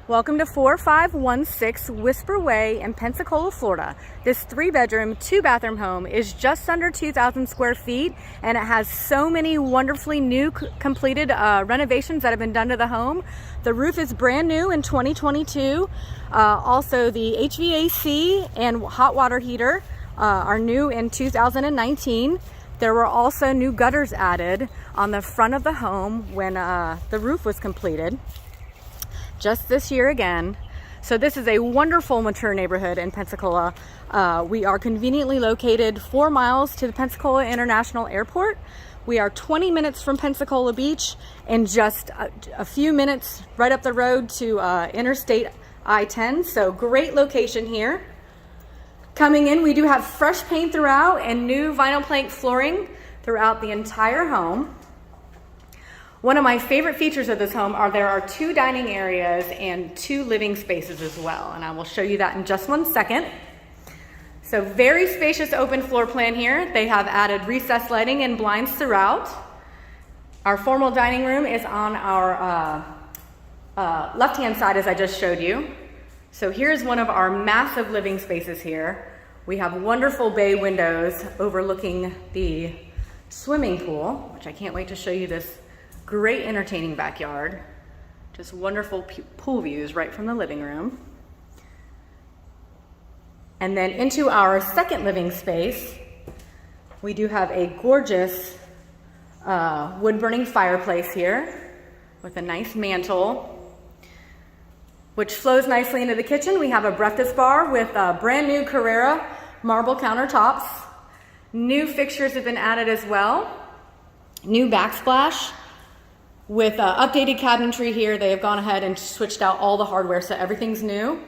Welcome to 4516 Whisper Way in Pensacola, Florida. This 3-bedroom, 2-bathroom home is just under 2,000 square feet, and it has so many wonderfully new completed renovations that have been done to the home. The roof is brand new in 2022. Also, the HVAC and hot water heater are new in 2019. There were also new gutters added on the front of the home when the roof was completed. Just this year again. So this is a wonderful mature neighborhood in Pensacola. We are conveniently located 4 miles to the Pensacola International Airport. We are 20 minutes from Pensacola Beach and just a few minutes right up the road to Interstate I-10. So great location here. Coming in, we do have fresh paint throughout and new vinyl plank flooring throughout the entire home. One of my favorite features of this home are there are 2 dining areas and 2 living spaces as well, and I will show you that in just one second. So very spacious open floor plan here. They have added recessed lighting and blinds throughout. Our formal dining room is on our left-hand side, as I just showed you. So here's one of our massive living spaces here. We have wonderful bay windows overlooking the swimming pool, which I can't wait to show you this great entertaining backyard. Just wonderful pool views right from the living room. And then into our second living space, we do have a gorgeous wood-burning fireplace here with a nice mantle, which flows nicely into the kitchen. We have a breakfast bar with brand new Carrara Marble countertops. New fixtures have been added as well. New backsplash. With updated cabinetry here, they have gone ahead and switched out all the hardware, so everything's new.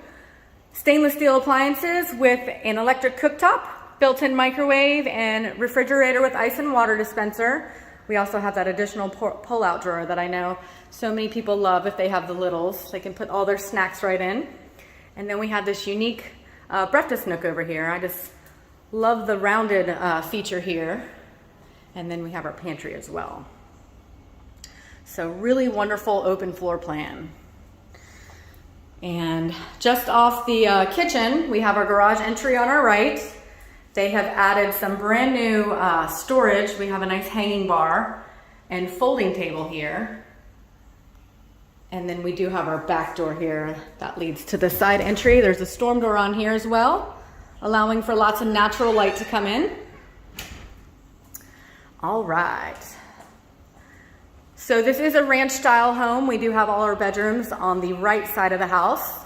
Stainless steel appliances with an electric cooktop, built-in microwave, and refrigerator with ice and water dispenser. We also have that additional pull-out drawer that I know so many people love if they have the littles. They can put all their snacks right in. And then we have this unique breakfast nook over here. I just love the rounded feature here. And then we have our pantry as well. So really wonderful open floor plan. And just off the kitchen, we have our garage entry on our right. They have added some brand new storage. We have a nice hanging bar and folding table here. And then we do have our back door here that leads to the side entry. There's a storm door on here as well, allowing for lots of natural light to come in. All right. So this is a ranch style home. We do have all our bedrooms on the right side of the house.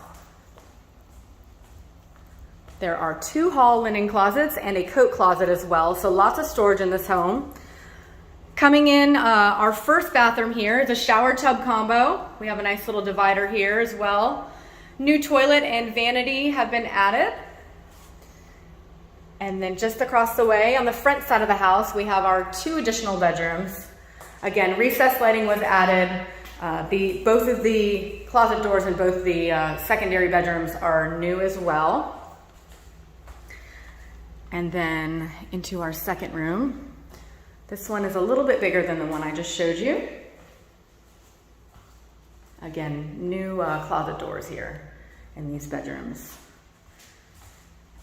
There are 2 hall linen closets and a coat closet as well, so lots of storage in this home. Coming in, our first bathroom here is a shower tub combo. We have a nice little divider here as well. New toilet and vanity have been added. And then just across the way on the front side of the house, we have our 2 additional bedrooms. Again, recessed lighting was added. Both of the closet doors in both the secondary bedrooms are new as well. And then into our second room. This one is a little bit bigger than the one I just showed you. Again, new closet doors here in these bedrooms.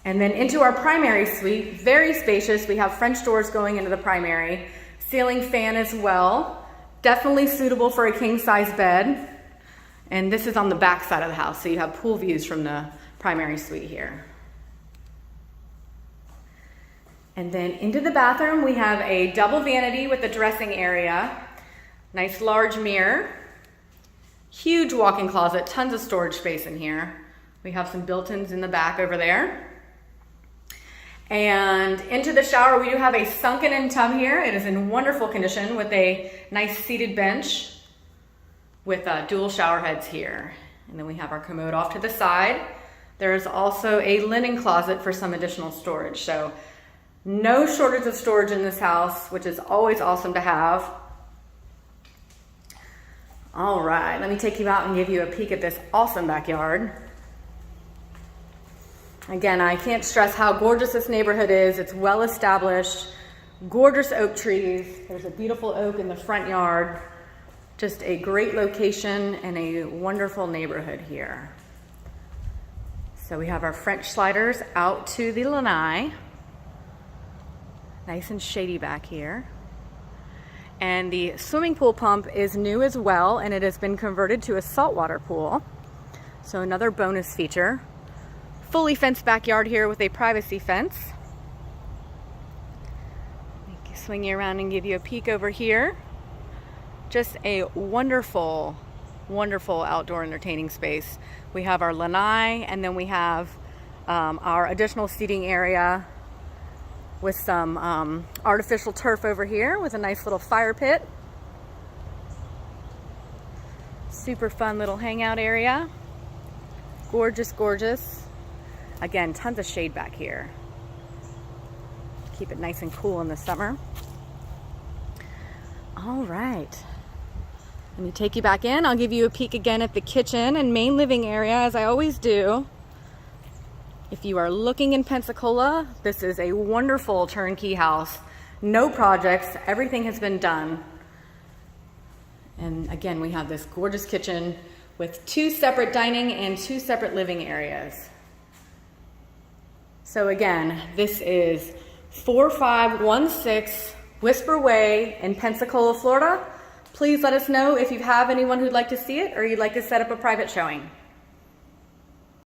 And then into our primary suite, very spacious. We have French doors going into the primary. Ceiling fan as well, definitely suitable for a king-size bed. And this is on the back side of the house, so you have pool views from the primary suite here. And then into the bathroom, we have a double vanity with a dressing area, nice large mirror, huge walk-in closet, tons of storage space in here. We have some built-ins in the back over there. And into the shower, we do have a sunken-in tub here. It is in wonderful condition with a nice seated bench with dual shower heads here. And then we have our commode off to the side. There is also a linen closet for some additional storage. So no shortage of storage in this house, which is always awesome to have. All right, let me take you out and give you a peek at this awesome backyard. Again, I can't stress how gorgeous this neighborhood is. It's well established, gorgeous oak trees. There's a beautiful oak in the front yard. Just a great location and a wonderful neighborhood here. So we have our French sliders out to the lanai. Nice and shady back here. And the swimming pool pump is new as well, and it has been converted to a saltwater pool. So another bonus feature. Fully fenced backyard here with a privacy fence. Swing you around and give you a peek over here. Just a wonderful, wonderful outdoor entertaining space. We have our lanai, and then we have our additional seating area with some artificial turf over here with a nice little fire pit. Super fun little hangout area. Gorgeous, gorgeous. Again, tons of shade back here. Keep it nice and cool in the summer. All right. Let me take you back in. I'll give you a peek again at the kitchen and main living area, as I always do. If you are looking in Pensacola, this is a wonderful turnkey house. No projects, everything has been done. And again, we have this gorgeous kitchen with 2 separate dining and 2 separate living areas. So again, this is 4516 Whisper Way in Pensacola, Florida. Please let us know if you have anyone who'd like to see it or you'd like to set up a private showing.